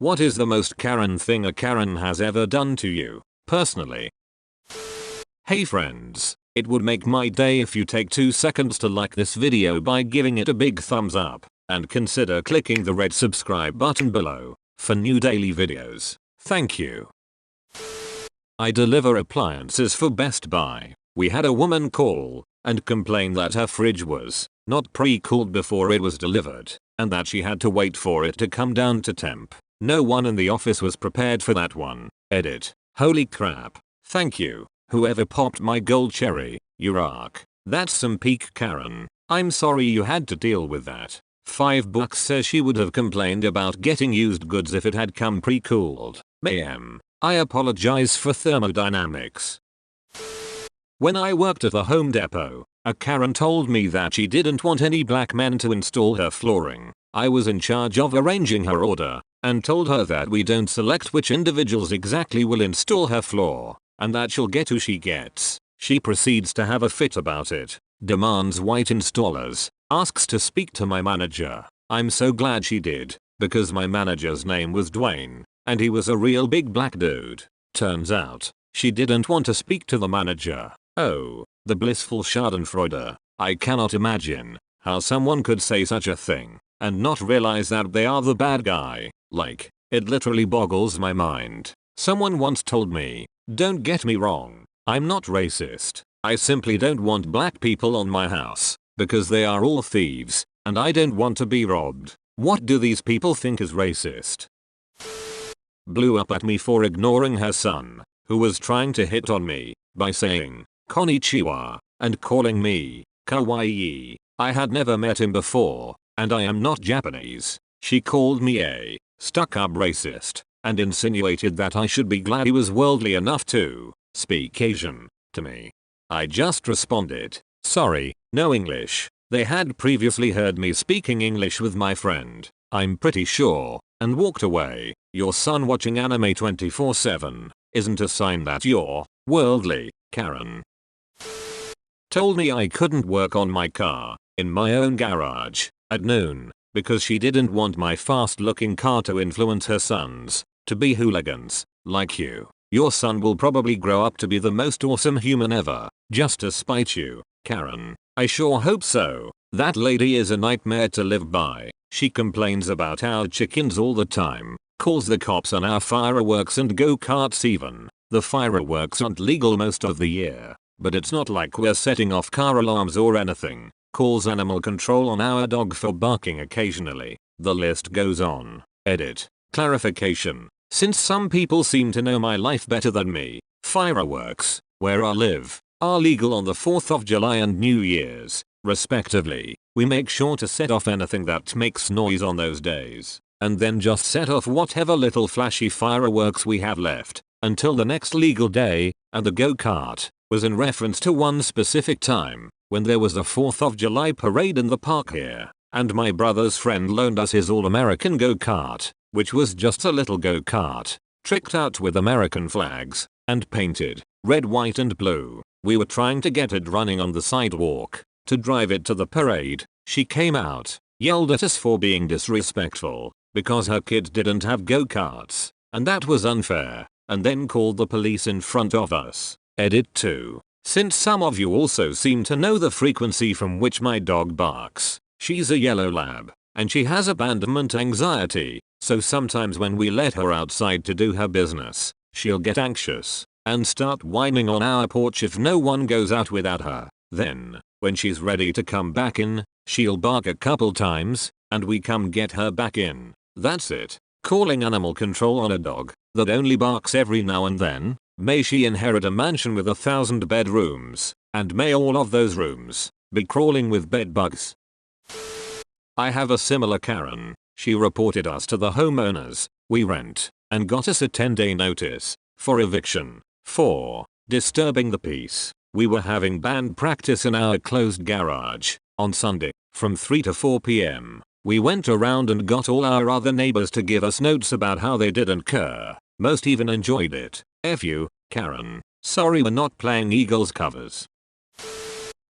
What is the most Karen thing a Karen has ever done to you, personally? Hey friends, it would make my day if you take 2 seconds to like this video by giving it a big thumbs up, and consider clicking the red subscribe button below for new daily videos. Thank you. I deliver appliances for Best Buy. We had a woman call and complain that her fridge was not pre-cooled before it was delivered, and that she had to wait for it to come down to temp. No one in the office was prepared for that one. Edit. Holy crap. Thank you, whoever popped my gold cherry, you rock. That's some peak Karen. I'm sorry you had to deal with that. $5 says she would have complained about getting used goods if it had come pre-cooled. Ma'am, I apologize for thermodynamics. When I worked at the Home Depot, a Karen told me that she didn't want any black men to install her flooring. I was in charge of arranging her order and told her that we don't select which individuals exactly will install her floor, and that she'll get who she gets. She proceeds to have a fit about it, demands white installers, asks to speak to my manager. I'm so glad she did, because my manager's name was Dwayne, and he was a real big black dude. Turns out, she didn't want to speak to the manager. Oh, the blissful schadenfreude. I cannot imagine how someone could say such a thing and not realize that they are the bad guy. Like, it literally boggles my mind. Someone once told me, don't get me wrong, I'm not racist. I simply don't want black people on my house because they are all thieves and I don't want to be robbed. What do these people think is racist? Blew up at me for ignoring her son, who was trying to hit on me by saying konnichiwa and calling me kawaii. I had never met him before, and I am not Japanese. She called me a stuck-up racist and insinuated that I should be glad he was worldly enough to speak Asian to me. I just responded, sorry, no English. They had previously heard me speaking English with my friend, I'm pretty sure, and walked away. Your son watching anime 24/7 isn't a sign that you're worldly, Karen. Told me I couldn't work on my car in my own garage at noon because she didn't want my fast-looking car to influence her sons to be hooligans like you. Your son will probably grow up to be the most awesome human ever, just to spite you, Karen. I sure hope so. That lady is a nightmare to live by. She complains about our chickens all the time, calls the cops on our fireworks and go-karts even. The fireworks aren't legal most of the year, but it's not like we're setting off car alarms or anything. Calls animal control on our dog for barking occasionally. The list goes on. Edit. Clarification. Since some people seem to know my life better than me, fireworks, where I live, are legal on the 4th of July and New Year's, respectively. We make sure to set off anything that makes noise on those days, and then just set off whatever little flashy fireworks we have left until the next legal day, and the go-kart was in reference to one specific time when there was a 4th of July parade in the park here, and my brother's friend loaned us his all-American go-kart, which was just a little go-kart, tricked out with American flags, and painted red, white and blue. We were trying to get it running on the sidewalk to drive it to the parade. She came out, yelled at us for being disrespectful because her kid didn't have go-karts, and that was unfair, and then called the police in front of us. Edit 2. Since some of you also seem to know the frequency from which my dog barks, she's a yellow lab, and she has abandonment anxiety, so sometimes when we let her outside to do her business, she'll get anxious and start whining on our porch if no one goes out without her. Then, when she's ready to come back in, she'll bark a couple times, and we come get her back in. That's it. Calling animal control on a dog that only barks every now and then. May she inherit a mansion with 1,000 bedrooms, and may all of those rooms be crawling with bed bugs. I have a similar Karen. She reported us to the homeowners we rent and got us a 10-day notice for eviction for disturbing the peace. We were having band practice in our closed garage on Sunday from 3 to 4 p.m. We went around and got all our other neighbors to give us notes about how they didn't care. Most even enjoyed it. F you, Karen. Sorry we're not playing Eagles covers.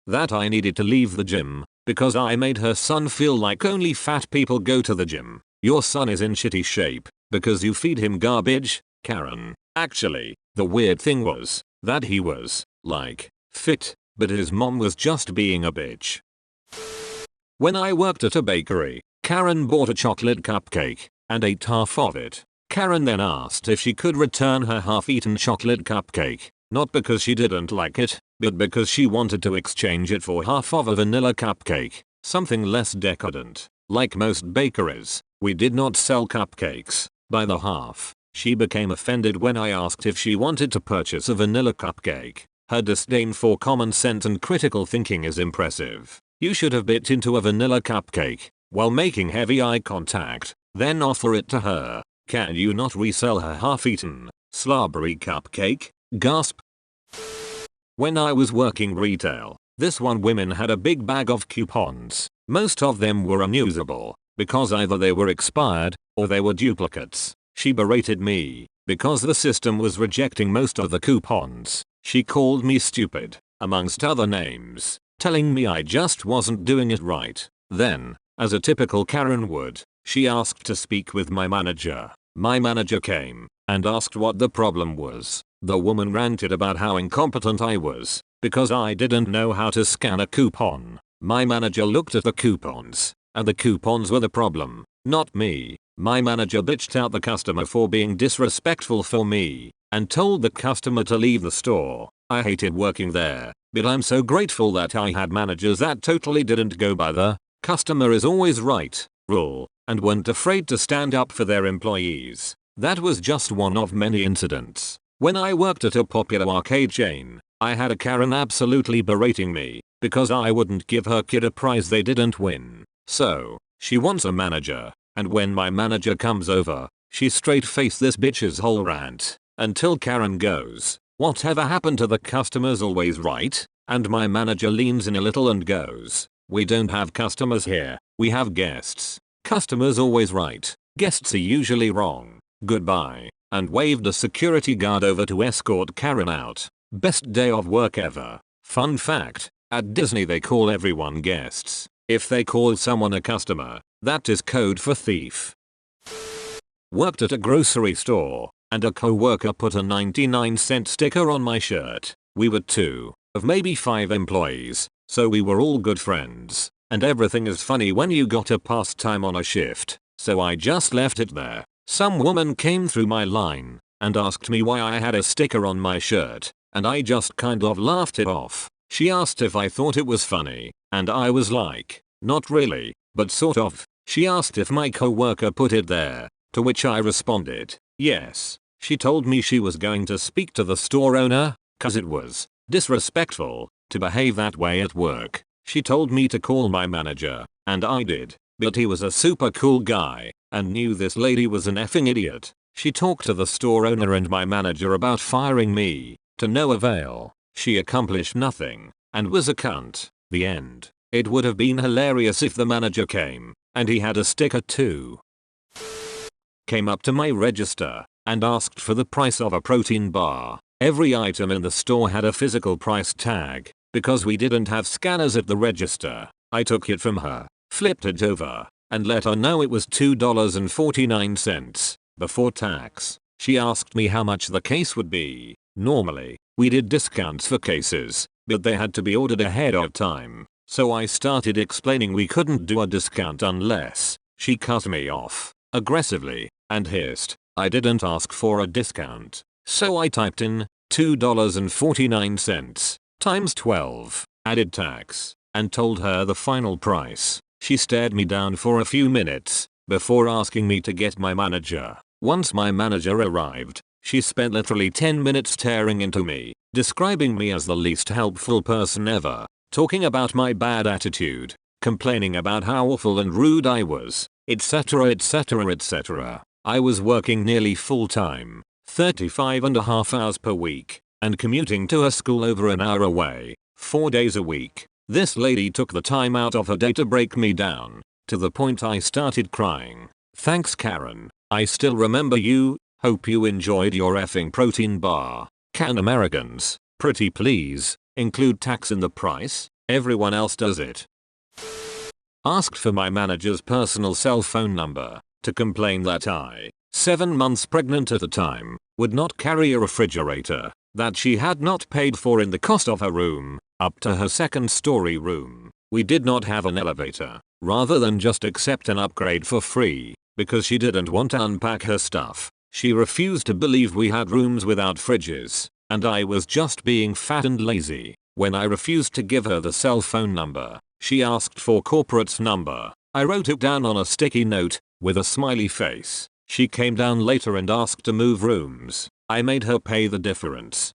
That I needed to leave the gym because I made her son feel like only fat people go to the gym. Your son is in shitty shape. because you feed him garbage, Karen. Actually, the weird thing was that he was, like, fit, but his mom was just being a bitch. When I worked at a bakery, Karen bought a chocolate cupcake and ate half of it. Karen then asked if she could return her half-eaten chocolate cupcake, not because she didn't like it, but because she wanted to exchange it for half of a vanilla cupcake, something less decadent. Like most bakeries, we did not sell cupcakes by the half. She became offended when I asked if she wanted to purchase a vanilla cupcake. Her disdain for common sense and critical thinking is impressive. You should have bit into a vanilla cupcake while making heavy eye contact, then offer it to her. Can you not resell her half-eaten, slobbery cupcake? Gasp. When I was working retail, this one woman had a big bag of coupons. Most of them were unusable because either they were expired or they were duplicates. She berated me because the system was rejecting most of the coupons. She called me stupid, amongst other names, telling me I just wasn't doing it right. Then, as a typical Karen would, she asked to speak with my manager. My manager came and asked what the problem was. The woman ranted about how incompetent I was because I didn't know how to scan a coupon. My manager looked at the coupons, and the coupons were the problem, not me. My manager bitched out the customer for being disrespectful for me and told the customer to leave the store. I hated working there, but I'm so grateful that I had managers that totally didn't go by the customer is always right rule and weren't afraid to stand up for their employees. That was just one of many incidents. When I worked at a popular arcade chain, I had a Karen absolutely berating me because I wouldn't give her kid a prize they didn't win. So, she wants a manager, and when my manager comes over, she straight-faced this bitch's whole rant until Karen goes, "Whatever happened to the customers always right?" And my manager leans in a little and goes, "We don't have customers here, we have guests. Customers always right, guests are usually wrong. Goodbye," and waved a security guard over to escort Karen out. Best day of work ever. Fun fact, at Disney they call everyone guests. If they call someone a customer, that is code for thief. Worked at a grocery store, and a co-worker put a 99-cent sticker on my shirt. We were 2 of maybe 5 employees, so we were all good friends, and everything is funny when you got a pastime on a shift, so I just left it there. Some woman came through my line and asked me why I had a sticker on my shirt, and I just kind of laughed it off. She asked if I thought it was funny, and I was like, not really, but sort of. She asked if my co-worker put it there, to which I responded, yes. She told me she was going to speak to the store owner, cause it was disrespectful to behave that way at work. She told me to call my manager, and I did, but he was a super cool guy and knew this lady was an effing idiot. She talked to the store owner and my manager about firing me, to no avail. She accomplished nothing and was a cunt. The end. It would have been hilarious if the manager came and he had a sticker too. Came up to my register and asked for the price of a protein bar. Every item in the store had a physical price tag because we didn't have scanners at the register. I took it from her, flipped it over, and let her know it was $2.49 before tax. She asked me how much the case would be. Normally, we did discounts for cases, but they had to be ordered ahead of time. So I started explaining we couldn't do a discount unless. She cut me off aggressively and hissed, I didn't ask for a discount. So I typed in $2.49 times 12, added tax, and told her the final price. She stared me down for a few minutes before asking me to get my manager. Once my manager arrived, she spent literally 10 minutes staring into me, describing me as the least helpful person ever, talking about my bad attitude, complaining about how awful and rude I was, etc etc etc. I was working nearly full time, 35.5 hours per week, and commuting to her school over an hour away, 4 days a week. This lady took the time out of her day to break me down, to the point I started crying. Thanks Karen, I still remember you, hope you enjoyed your effing protein bar. Can Americans, pretty please, include tax in the price? Everyone else does it. Asked for my manager's personal cell phone number to complain that I 7 months pregnant at the time, would not carry a refrigerator that she had not paid for in the cost of her room, up to her second-story room. We did not have an elevator, rather than just accept an upgrade for free, because she didn't want to unpack her stuff. She refused to believe we had rooms without fridges, and I was just being fat and lazy. When I refused to give her the cell phone number, she asked for corporate's number. I wrote it down on a sticky note, with a smiley face. She came down later and asked to move rooms. I made her pay the difference.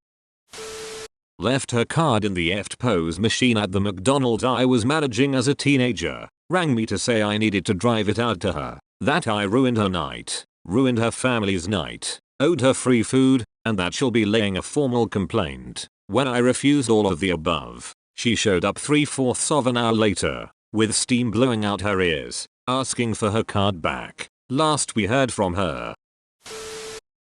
Left her card in the EFT-POS machine at the McDonald's I was managing as a teenager. Rang me to say I needed to drive it out to her. That I ruined her night, ruined her family's night, owed her free food, and that she'll be laying a formal complaint. When I refused all of the above, she showed up 3/4 of an hour later, with steam blowing out her ears, asking for her card back. Last we heard from her.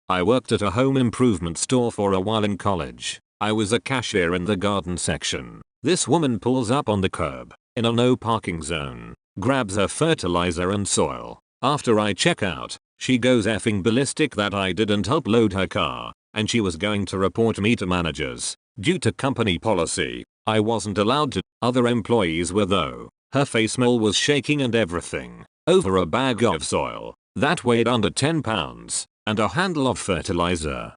I worked at a home improvement store for a while in college. I was a cashier in the garden section. This woman pulls up on the curb, in a no parking zone, grabs her fertilizer and soil. After I check out, she goes effing ballistic that I didn't upload her car, and she was going to report me to managers. Due to company policy, I wasn't allowed to. Other employees were though. Her face mole was shaking and everything, over a bag of soil that weighed under 10 pounds, and a handle of fertilizer.